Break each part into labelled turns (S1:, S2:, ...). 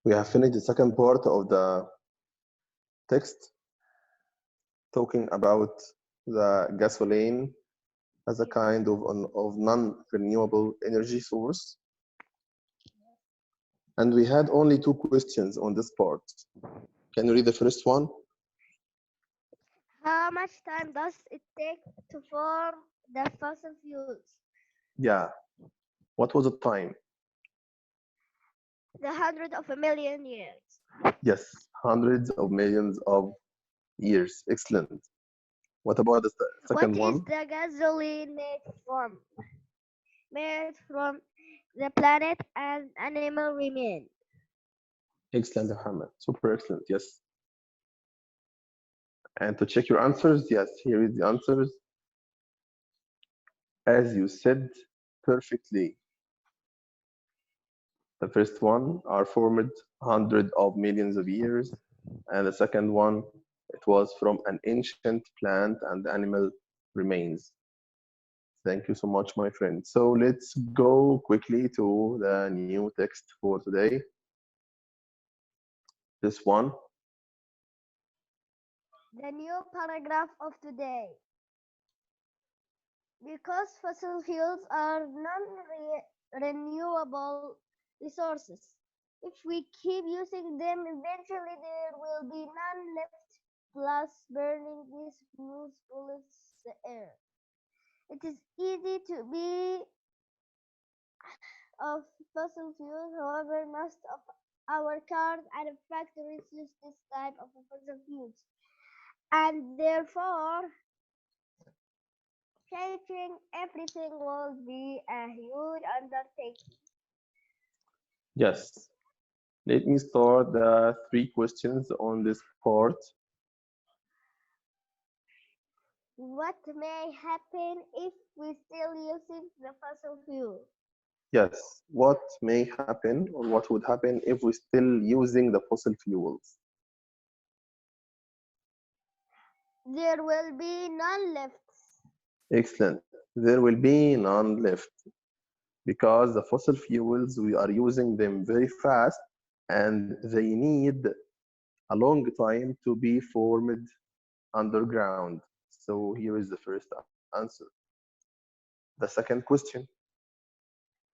S1: We have finished the second part of the text, talking about the gasoline as a kind of non-renewable energy source. And we had only two questions on this part. Can you read the first one?
S2: How much time does it take to form the fossil fuels?
S1: Yeah. What was the time?
S2: The hundred of a million years.
S1: Yes, hundreds of millions of years. Excellent. What about the second
S2: What
S1: one?
S2: is the gasoline made from? Made from the planet and animal remains.
S1: Excellent, Muhammad. Super excellent. Yes. And to check your answers, yes, here is the answers. As you said perfectly. The first one are formed hundreds of millions of years, and the second one, it was from an ancient plant and animal remains. Thank you so much, my friend. So let's go quickly to the new text for today. This one.
S2: The new paragraph of today. Because fossil fuels are non-renewable resources, if we keep using them, eventually there will be none left, plus burning these fuels pollutes the air. It is easy to be of fossil fuels, however, most of our cars and factories use this type of fossil fuels, and therefore changing everything will be a huge undertaking.
S1: Yes. Let me start the three questions on this part.
S2: What may happen if we still using the fossil fuel?
S1: Yes, what may happen or what would happen if we're still using the fossil fuels?
S2: There will be none left.
S1: Excellent. There will be none left because the fossil fuels, we are using them very fast and they need a long time to be formed underground. So here is the first answer. The second question.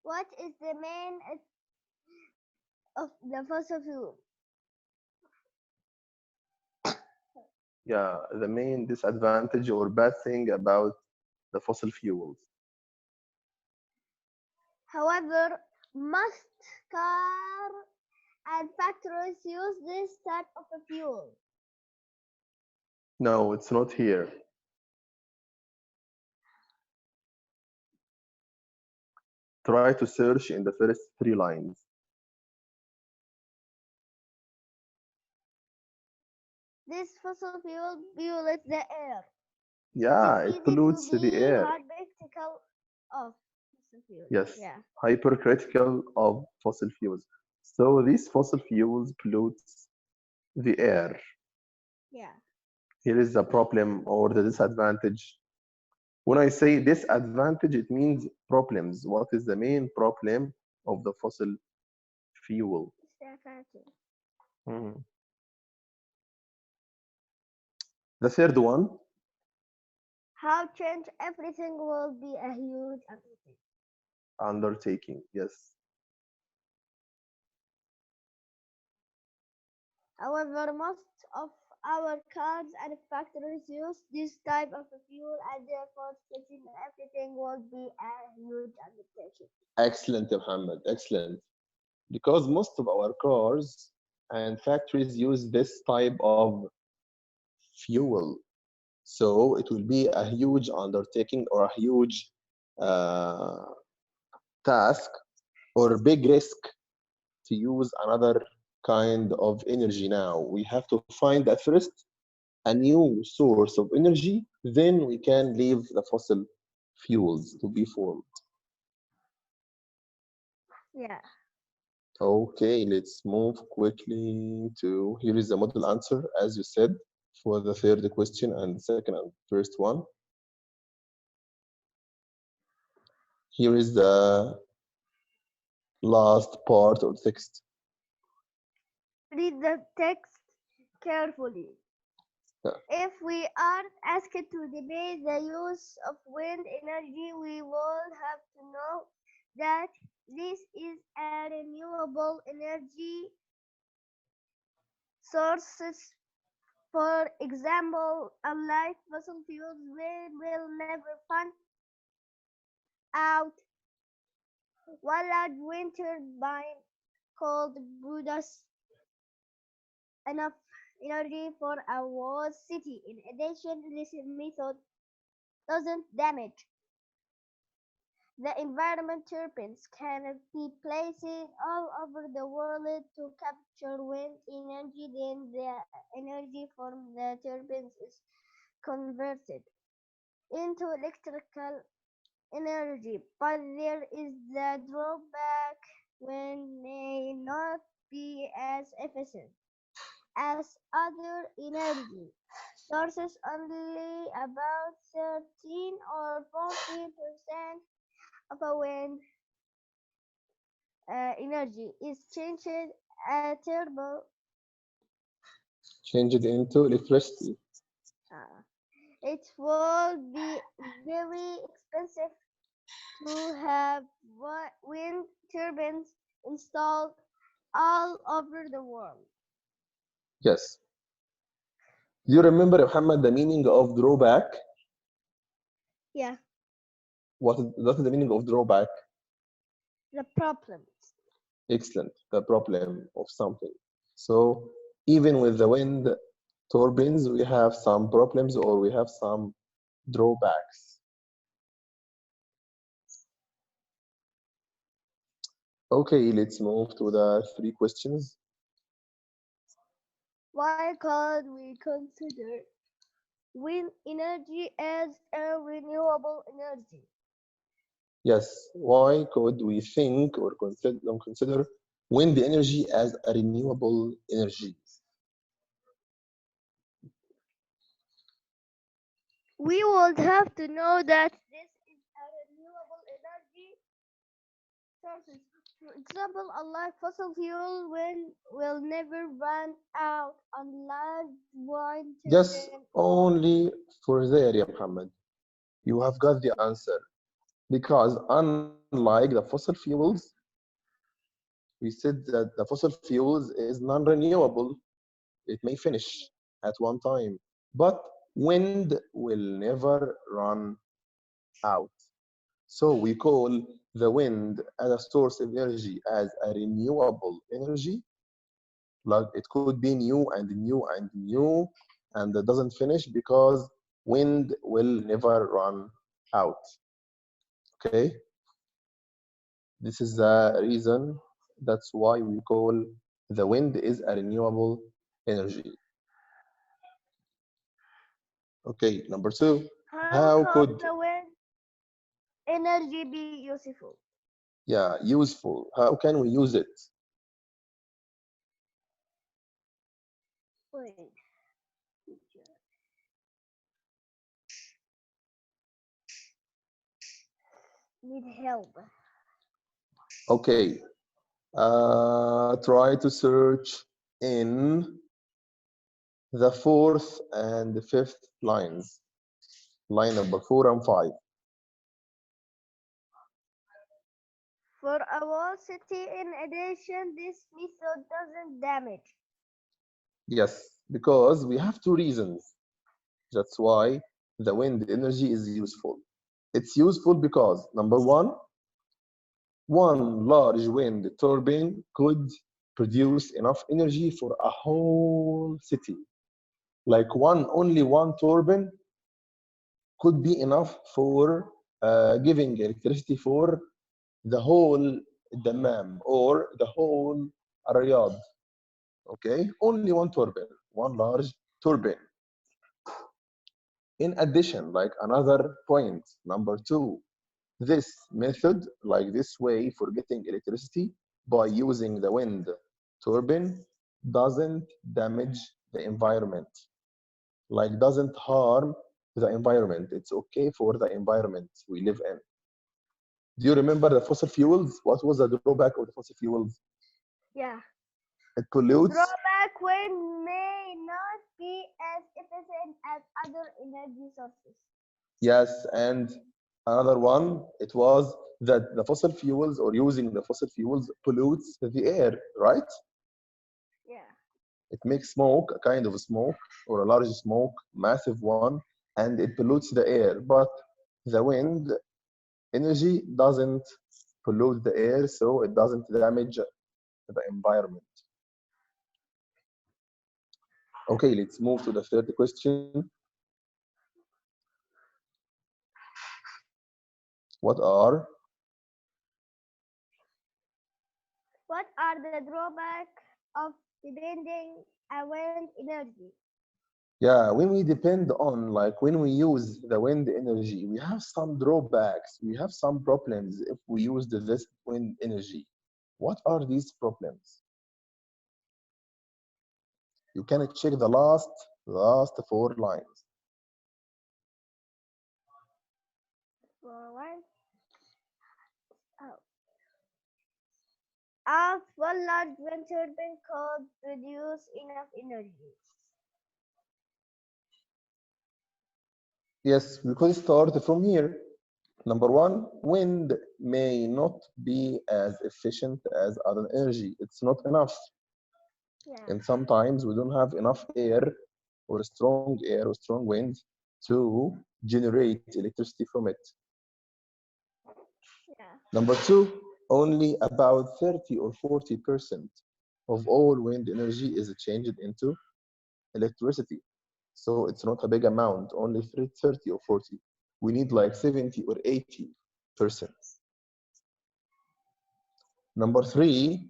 S2: What is the main of the fossil fuel?
S1: Yeah, the main disadvantage or bad thing about the fossil fuels.
S2: However, most car and factories use this type of a fuel.
S1: No, it's not here. Try to search in the first three lines.
S2: This fossil fuel pollutes the air.
S1: Yeah,
S2: It is
S1: it
S2: easy
S1: pollutes
S2: to
S1: the
S2: be
S1: air.
S2: hypercritical of fossil fuel.
S1: Yes,
S2: Yeah.
S1: hypercritical of fossil fuels. So these fossil fuels pollute the air.
S2: Yeah.
S1: Here is the problem or the disadvantage. When I say disadvantage, it means problems. What is the main problem of the fossil fuel? Mhm. The third one,
S2: How change everything will be a huge undertaking.
S1: undertaking. Yes.
S2: However, most of our cars and factories use this type of fuel, and therefore changing everything will be a huge undertaking.
S1: Excellent, Muhammad. Excellent. Because most of our cars and factories use this type of fuel. So it will be a huge undertaking or a huge uh, task or big risk to use another kind of energy now. We have to find at first a new source of energy, then we can leave the fossil fuels to be formed.
S2: Yeah.
S1: Okay, let's move quickly to here is the model answer, as you said, for the third question and second and first one. Here is the last part of text.
S2: Read the text carefully.
S1: Yeah.
S2: If we are asked to debate the use of wind energy, we will have to know that this is a renewable energy source. For example, unlike fossil fuels, wind will never run out. One large wind turbine could produce enough energy for a whole city. In addition, this method doesn't damage the environment. Turbines can be placed all over the world to capture wind energy. Then the energy from the turbines is converted into electrical energy. But there is the drawback: wind may not be as efficient as other energy sources. Only about 13 or 14% of a wind energy is changed turbo.
S1: Change it into electricity.
S2: Uh, it would be very expensive to have wind turbines installed all over the world.
S1: Yes. Do you remember, Muhammad, the meaning of drawback?
S2: Yeah,
S1: What is the meaning of drawback?
S2: the problems.
S1: Excellent. The problem of something. So even with the wind turbines, we have some problems or we have some drawbacks. Okay, let's move to the three questions.
S2: Why can't we consider wind energy as a renewable energy?
S1: Yes, why could we think or consider wind energy as a renewable energy?
S2: We would have to know that this is a renewable energy sources. For example, unlike fossil fuel, wind will never run out. Unlike wind
S1: Just
S2: turbine,
S1: only for there, ya Muhammad. You have got the answer. Because unlike the fossil fuels, we said that the fossil fuels is non-renewable. It may finish at one time, but wind will never run out. So we call the wind as a source of energy as a renewable energy. Like it could be new and new and new, and it doesn't finish because wind will never run out. Okay, this is the reason. That's why we call the wind is a renewable energy. Okay, number two.
S2: how
S1: How
S2: could
S1: could,
S2: the wind energy be useful?
S1: yeah, useful? How can we use it?
S2: Wait, need help.
S1: Okay, try to search in the fourth and the fifth lines, line number 4 and 5.
S2: For a whole city, in addition, this method doesn't damage.
S1: Yes, because we have two reasons. That's why the wind energy is useful. It's useful because number one large wind turbine could produce enough energy for a whole city. Like only one turbine could be enough for giving electricity for the whole dammam or the whole Riyadh. Okay, only one turbine, one large turbine. In addition, like another point, number two, this method, like this way for getting electricity by using the wind turbine, doesn't damage the environment, like doesn't harm the environment. It's okay for the environment we live in. Do you remember the fossil fuels? What was the drawback of the fossil fuels?
S2: Yeah,
S1: It pollutes.
S2: Drawback wind may not be as efficient as other energy sources.
S1: Yes, and another one, it was that the fossil fuels or using the fossil fuels pollutes the air, right?
S2: Yeah.
S1: It makes smoke, a kind of smoke or a large smoke, massive one, and it pollutes the air. But the wind energy doesn't pollute the air, so it doesn't damage the environment. Okay, let's move to the third question. What are
S2: the drawbacks of depending on wind energy?
S1: Yeah, when we depend on, like when we use the wind energy, we have some drawbacks, we have some problems if we use this wind energy. What are these problems? You can check the last 4 lines.
S2: For one, oh. One large wind turbine could produce enough energy.
S1: Yes, we could start from here. Number one, wind may not be as efficient as other energy. It's not enough.
S2: Yeah.
S1: And sometimes we don't have enough air or strong wind to generate electricity from it.
S2: Yeah.
S1: Number two, only about 30 or 40% of all wind energy is changed into electricity. So it's not a big amount, only 30 or 40. We need like 70 or 80%. Number three,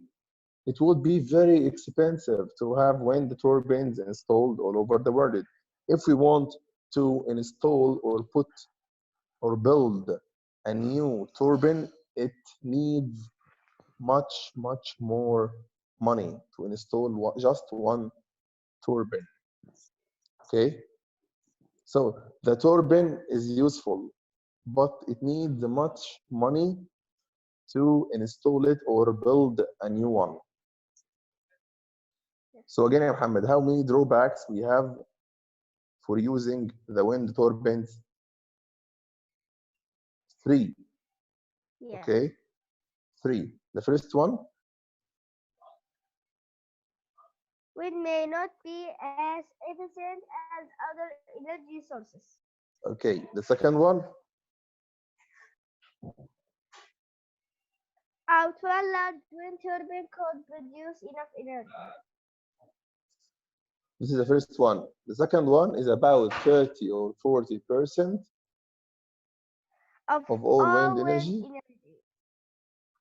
S1: it would be very expensive to have wind turbines installed all over the world. If we want to install or put or build a new turbine, it needs much more money to install just one turbine. Okay, so the turbine is useful, but it needs much money to install it or build a new one. So again, Mohammed, how many drawbacks we have for using the wind turbines? 3.
S2: Yeah.
S1: Okay, 3. The first one,
S2: Wind may not be as efficient as other energy sources.
S1: okay. The second one,
S2: A 12 large wind turbine could produce enough energy.
S1: this is the first one. The second one is about 30 or 40%
S2: Of
S1: of all wind
S2: wind
S1: energy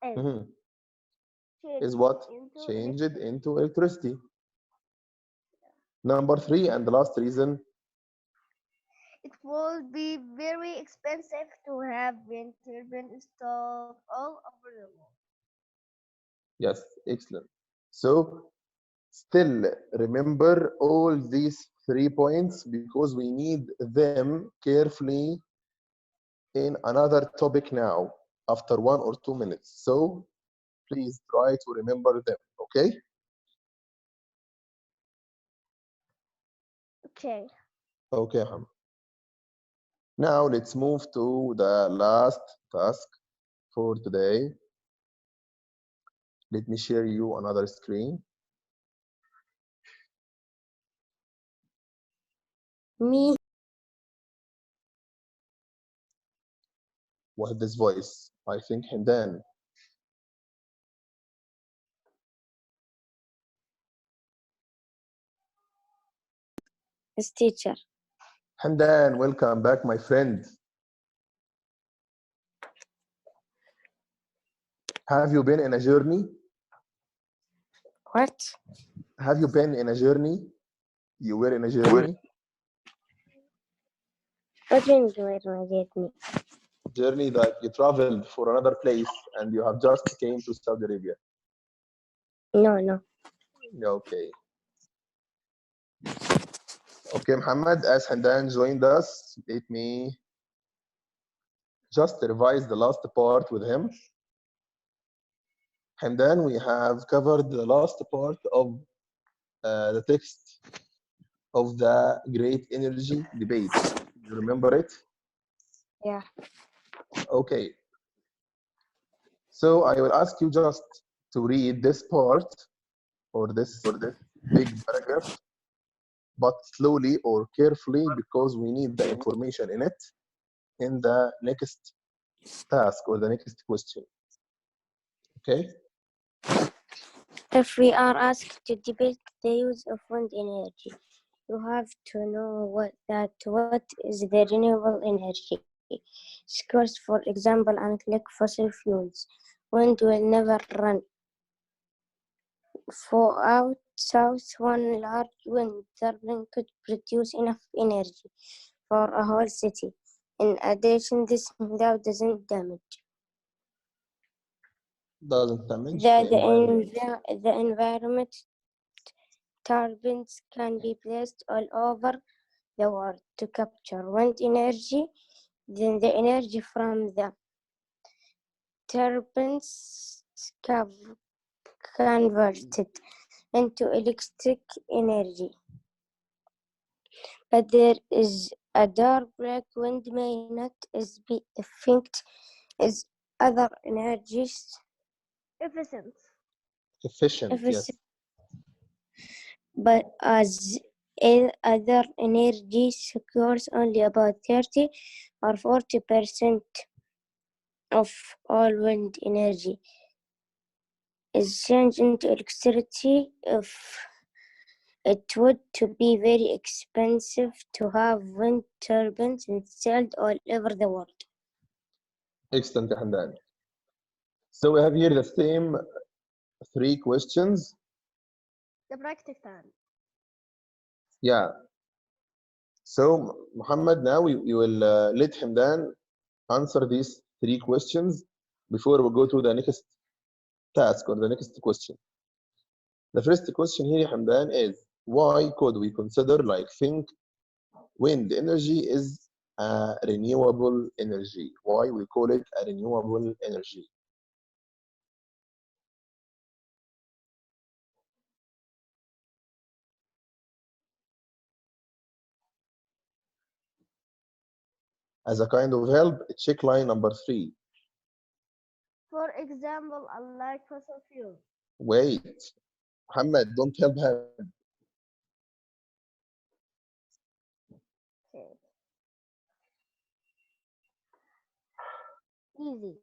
S2: energy
S1: is what
S2: into
S1: changed
S2: electricity.
S1: into electricity. Number 3 and the last reason,
S2: It would be very expensive to have wind turbine installed all over the world.
S1: yes, excellent. So still remember all these 3 points because we need them carefully in another topic now after 1 or 2 minutes. So please try to remember them, okay?
S2: Okay.
S1: Okay, Ham. Now let's move to the last task for today. Let me share you another screen.
S2: Me.
S1: What is this voice? I think Hindan.
S2: Yes, teacher.
S1: Hindan, welcome back, my friend. Have you been in a journey?
S2: What?
S1: Have you been in a journey? You were in a journey?
S2: What means you were in a journey?
S1: Journey that you traveled for another place and you have just came to Saudi Arabia.
S2: No.
S1: Okay. Okay, Muhammad, as Handan joined us, let me just revise the last part with him. And then we have covered the last part of the text of the great energy debate. You remember it?
S3: Yeah.
S1: Okay. So I will ask you just to read this part or this big paragraph, but slowly or carefully because we need the information in it in the next task or the next question. Okay?
S3: If we are asked to debate the use of wind energy, you have to know what is the renewable energy source, for example, unlike fossil fuels. Wind will never run. For out south, one large wind turbine could produce enough energy for a whole city. In addition, this doesn't damage
S1: Doesn't damage the environment.
S3: the environment. Turbines can be placed all over the world to capture wind energy. Then the energy from the turbines converted into electric energy. But there is a drawback: wind may not be efficient as other energies,
S2: Efficient.
S1: Efficient, yes.
S3: but as other energy secures only about 30 or 40% of all wind energy is changed into electricity. If it would to be very expensive to have wind turbines installed all over the world.
S1: Excellent, Hamdan. So we have here the same three questions.
S2: The practice time.
S1: Yeah. So Muhammad, now you will let Hamdan answer these three questions before we go to the next task or the next question. The first question here, Hamdan, is why could we consider, like, think wind energy is a renewable energy? Why we call it a renewable energy? As a kind of help, check line number 3.
S2: For example, unlike fossil fuels.
S1: Wait, Muhammad, don't help him.
S2: Okay. Easy.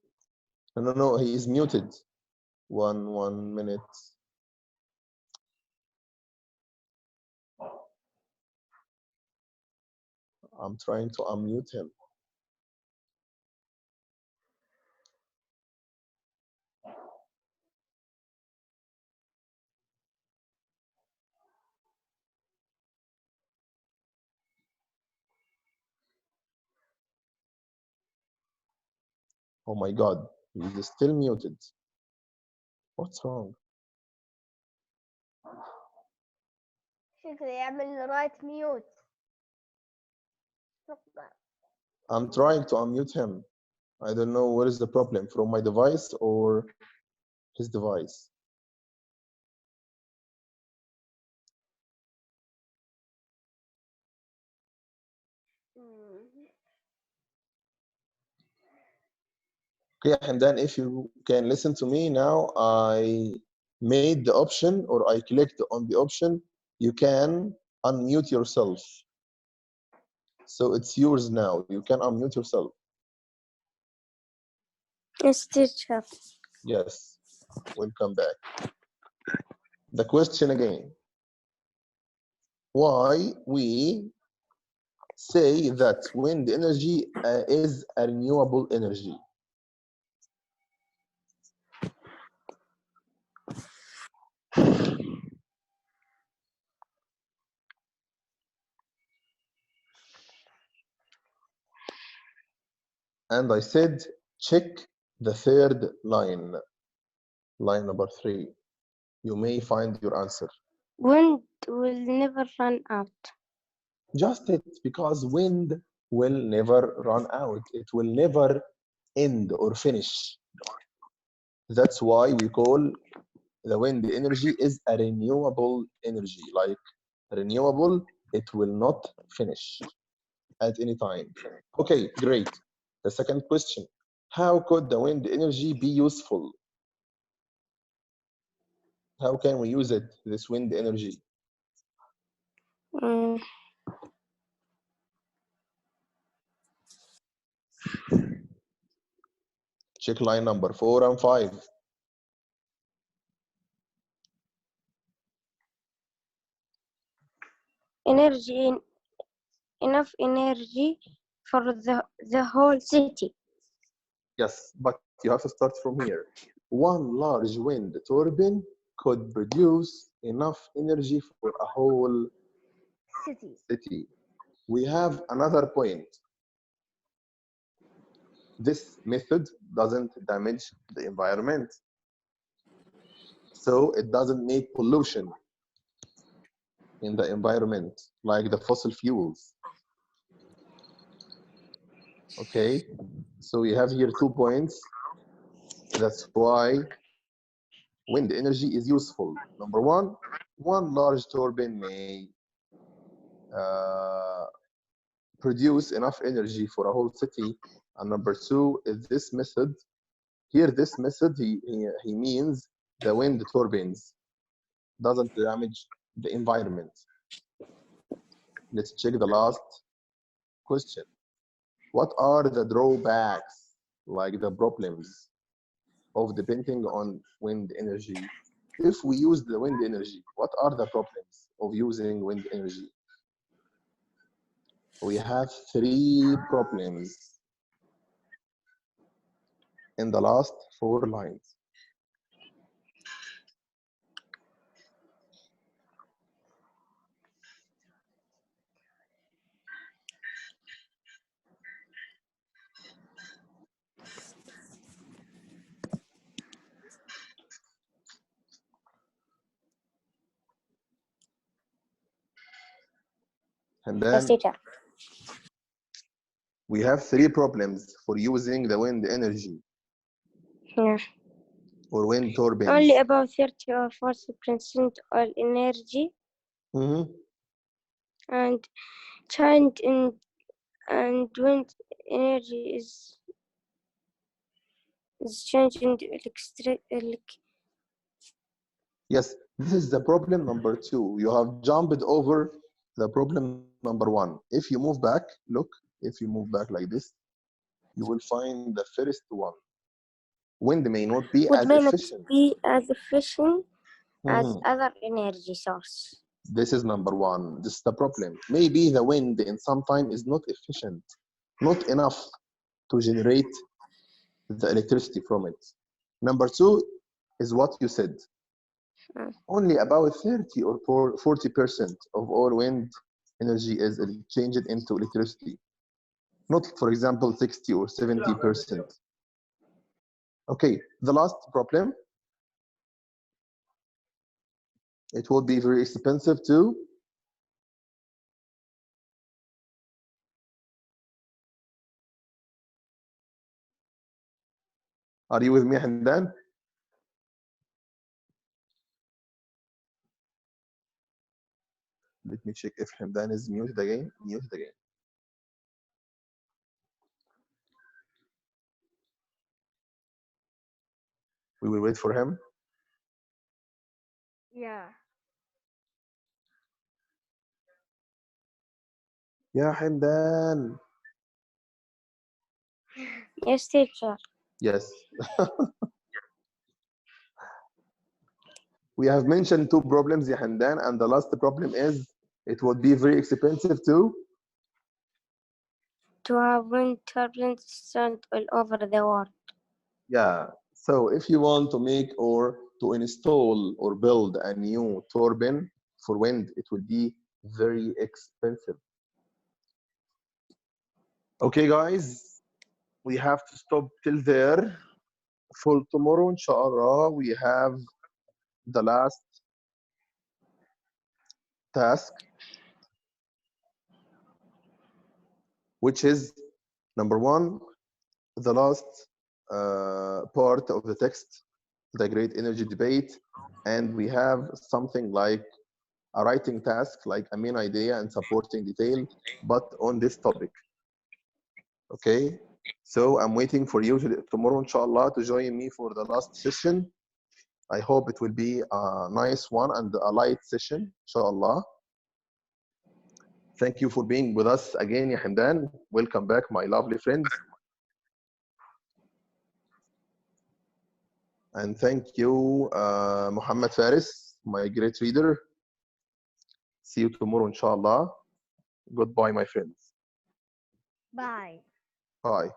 S1: No, he is muted. One minute. I'm trying to unmute him. Oh my God, he's still muted. What's wrong?
S2: شكله يعمل رايت ميوت.
S1: I'm trying to unmute him. I don't know where is the problem, from my device or his device. Okay, and then if you can listen to me now, I made the option, or I clicked on the option, you can unmute yourself. So it's yours now. You can unmute yourself.
S3: Yes, teacher.
S1: Yes, welcome back. The question again. Why we say that wind energy is a renewable energy? And I said, check the third line, line number 3. You may find your answer.
S3: Wind will never run out.
S1: Just it, because wind will never run out. It will never end or finish. That's why we call the wind energy is a renewable energy. Like renewable, it will not finish at any time. Okay, great. The second question, how could the wind energy be useful? How can we use it, this wind energy?
S3: Mm,
S1: Check line number 4 and 5.
S3: energy, enough energy for the whole city.
S1: Yes, but you have to start from here. One large wind turbine could produce enough energy for a whole
S2: City.
S1: city. We have another point. This method doesn't damage the environment, so it doesn't make pollution in the environment like the fossil fuels. Okay, so we have here 2 points. That's why wind energy is useful. Number one large turbine may uh, produce enough energy for a whole city. And number two is this method. Here, this method, he means the wind turbines doesn't damage the environment. Let's check the last question. What are the drawbacks, like the problems of depending on wind energy? If we use the wind energy, what are the problems of using wind energy? We have 3 problems in the last 4 lines. And
S3: Yes,
S1: then
S3: teacher.
S1: we have 3 problems for using the wind energy
S3: Yeah.
S1: or wind turbines.
S3: Only about 30 or 40% of energy
S1: Mhm.
S3: and change in and wind energy is changed into electric.
S1: Yes, this is the problem number 2. You have jumped over the problem number 1. If you move back, look, if you move back like this, you will find the first one. Wind may not be
S3: Would
S1: as
S3: may not
S1: efficient.
S3: be as efficient as
S1: Mhm.
S3: other energy source.
S1: This is number 1. This is the problem. Maybe the wind in some time is not efficient, not enough to generate the electricity from it. Number 2 is what you said. Only about 30 or 40% of all wind energy is changed into electricity. Not, for example, 60 or 70%. Okay, the last problem, it will be very expensive too. Are you with me, Hamdan? Let me check if Hamdan is muted again. Muted again. We will wait for him.
S2: Yeah.
S1: Yeah, Hamdan.
S3: Yes, teacher.
S1: Yes. We have mentioned 2 problems, ya Hamdan, and the last problem is it would be very expensive too.
S3: To have wind turbines installed all over the world.
S1: Yeah. So if you want to make or to install or build a new turbine for wind, it will be very expensive. Okay, guys, we have to stop till there. For tomorrow, inshallah, we have the last task, which is number 1, the last part of the text. the great energy debate, and we have something like a writing task, like a main idea and supporting detail, but on this topic. Okay, so I'm waiting for you tomorrow, inshallah, to join me for the last session. I hope it will be a nice one and a light session, inshallah. Thank you for being with us again, Ya Hamdan. Welcome back, my lovely friends. And thank you, Muhammad Faris, my great reader. See you tomorrow, inshallah. Goodbye, my friends.
S2: Bye.
S1: Bye.